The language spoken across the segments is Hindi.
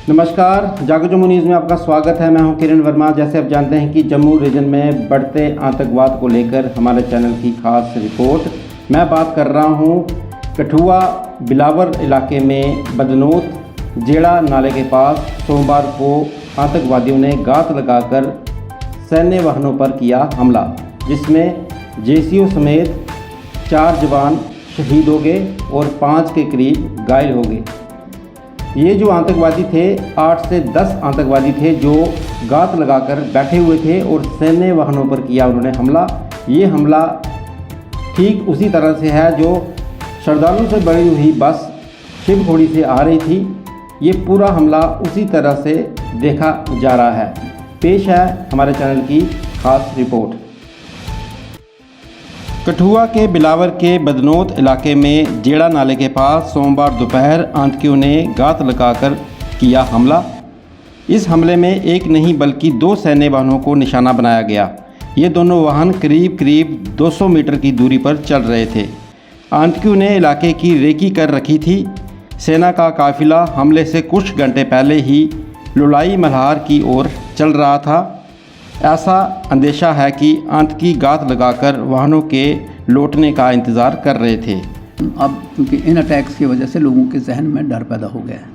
नमस्कार, जागो जम्मू न्यूज़ में आपका स्वागत है। मैं हूं किरण वर्मा। जैसे आप जानते हैं कि जम्मू रीजन में बढ़ते आतंकवाद को लेकर हमारे चैनल की खास रिपोर्ट। मैं बात कर रहा हूं कठुआ बिलावर इलाके में बदनोत जेड़ा नाले के पास सोमवार को आतंकवादियों ने घात लगाकर सैन्य वाहनों पर किया हमला, जिसमें जेसीओ समेत 4 जवान शहीद हो गए और 5 के करीब घायल हो गए। ये जो आतंकवादी थे 8 से 10 आतंकवादी थे जो घात लगाकर बैठे हुए थे और सैन्य वाहनों पर किया उन्होंने हमला। ये हमला ठीक उसी तरह से है जो श्रद्धालुओं से भरी हुई बस शिवखोड़ी से आ रही थी। ये पूरा हमला उसी तरह से देखा जा रहा है। पेश है हमारे चैनल की खास रिपोर्ट। कठुआ के बिलावर के बदनोत इलाके में जेड़ा नाले के पास सोमवार दोपहर आतंकियों ने घात लगाकर किया हमला। इस हमले में एक नहीं बल्कि 2 सैन्य वाहनों को निशाना बनाया गया। ये दोनों वाहन करीब 200 मीटर की दूरी पर चल रहे थे। आतंकियों ने इलाके की रेकी कर रखी थी। सेना का काफिला हमले से कुछ घंटे पहले ही लुलाई मल्हार की ओर चल रहा था। ऐसा अंदेशा है कि आतंकी घात लगाकर वाहनों के लौटने का इंतज़ार कर रहे थे। अब क्योंकि इन अटैक्स की वजह से लोगों के जहन में डर पैदा हो गया है।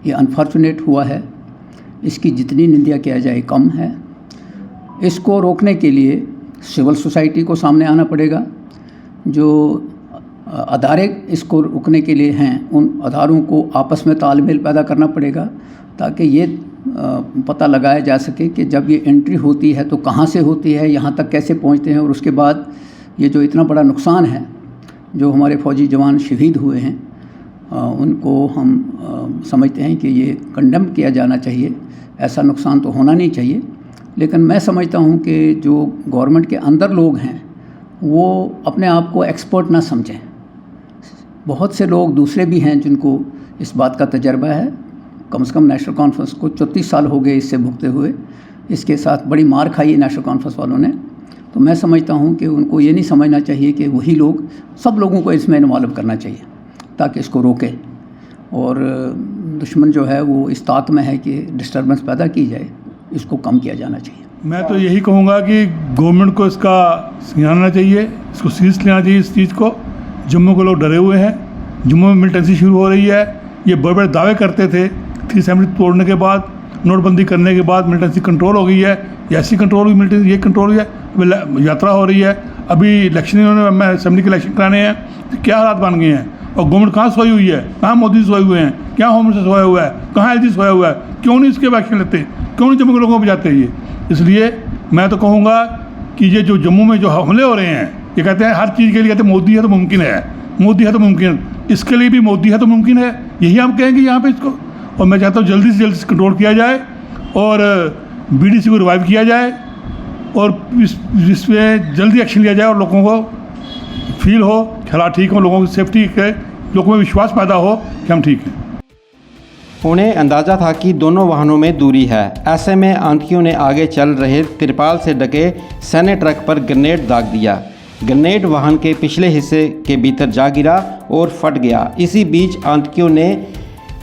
ये अनफॉर्चुनेट हुआ है, इसकी जितनी निंदा किया जाए कम है। इसको रोकने के लिए सिविल सोसाइटी को सामने आना पड़ेगा। जो अदारे इसको रोकने के लिए हैं उन अदारों को आपस में तालमेल पैदा करना पड़ेगा, ताकि ये पता लगाया जा सके कि जब ये एंट्री होती है तो कहाँ से होती है, यहाँ तक कैसे पहुँचते हैं, और उसके बाद ये जो इतना बड़ा नुकसान है जो हमारे फौजी जवान शहीद हुए हैं उनको हम समझते हैं कि ये कंडेम किया जाना चाहिए। ऐसा नुकसान तो होना नहीं चाहिए। लेकिन मैं समझता हूँ कि जो गवर्नमेंट के अंदर लोग हैं वो अपने आप को एक्सपर्ट ना समझें। बहुत से लोग दूसरे भी हैं जिनको इस बात का तजर्बा है। कम से कम नेशनल कॉन्फ्रेंस को 34 साल हो गए इससे भुगते हुए। इसके साथ बड़ी मार खाई है नेशनल कॉन्फ्रेंस वालों ने। तो मैं समझता हूँ कि उनको ये नहीं समझना चाहिए कि वही लोग, सब लोगों को इसमें इन्वॉल्व करना चाहिए ताकि इसको रोके। और दुश्मन जो है वो इस ताक में है कि डिस्टर्बेंस पैदा की जाए, इसको कम किया जाना चाहिए। मैं तो यही कहूँगा कि गवर्नमेंट को इसका सिखाना चाहिए, इसको सीरियस लेना चाहिए इस चीज़ को। जम्मू के लोग डरे हुए हैं। जम्मू में मिलिटेंसी शुरू हो रही है। ये बड़े बड़े दावे करते थे 370 तोड़ने के बाद, नोटबंदी करने के बाद मिलिटेंसी कंट्रोल हो गई है, या ऐसी कंट्रोल हुई मिलिटेंसी, ये कंट्रोल हुई है। अभी यात्रा हो रही है, अभी इलेक्शन इन्होंने असेंबली के इलेक्शन कराने हैं, तो क्या हालात बन गए हैं। और गवर्नमेंट कहाँ सोई हुई है, कहाँ मोदी सोए हुए हैं, क्या होम मिनिस्टर सोया हुआ है, कहाँ एलजी सोया हुआ है, क्यों नहीं इसके एक्शन लेते, क्यों नहीं जम्मू के लोगों को बजाते ये। इसलिए मैं तो कहूँगा कि ये जो जम्मू में जो हमले हो रहे हैं, ये कहते हैं हर चीज़ के लिए कहते हैं मोदी है तो मुमकिन है, मोदी है तो मुमकिन, इसके लिए भी मोदी है तो मुमकिन है, यही हम कहेंगे यहाँ पे इसको। और मैं चाहता हूँ जल्दी से जल्दी कंट्रोल किया जाए और बीडीसी को रिवाइव किया जाए और इस पर जल्दी एक्शन लिया जाए और लोगों को फील हो हालात ठीक हो, लोगों की सेफ्टी के, लोगों में विश्वास पैदा हो कि हम ठीक हैं। उन्हें अंदाज़ा था कि दोनों वाहनों में दूरी है। ऐसे में आतंकियों ने आगे चल रहे तिरपाल से ढके सैन्य ट्रक पर ग्रेनेड दाग दिया। ग्रेनेड वाहन के पिछले हिस्से के भीतर जा गिरा और फट गया। इसी बीच आतंकियों ने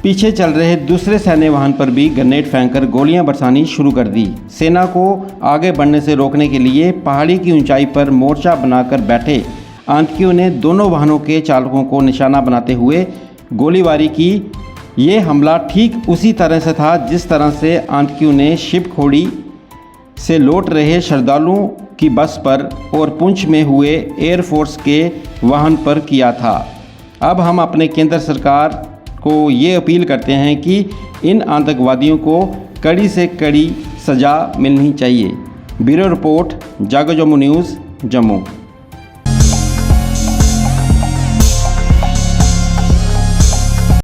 पीछे चल रहे दूसरे सैन्य वाहन पर भी ग्रेनेड फेंककर गोलियां बरसानी शुरू कर दी। सेना को आगे बढ़ने से रोकने के लिए पहाड़ी की ऊंचाई पर मोर्चा बनाकर बैठे आतंकियों ने दोनों वाहनों के चालकों को निशाना बनाते हुए गोलीबारी की। ये हमला ठीक उसी तरह से था जिस तरह से आतंकियों ने शिवखोड़ी से लौट रहे श्रद्धालुओं की बस पर और पुंछ में हुए एयरफोर्स के वाहन पर किया था। अब हम अपने केंद्र सरकार को ये अपील करते हैं कि इन आतंकवादियों को कड़ी से कड़ी सज़ा मिलनी चाहिए। ब्यूरो रिपोर्ट, जागो जम्मू न्यूज़, जम्मू।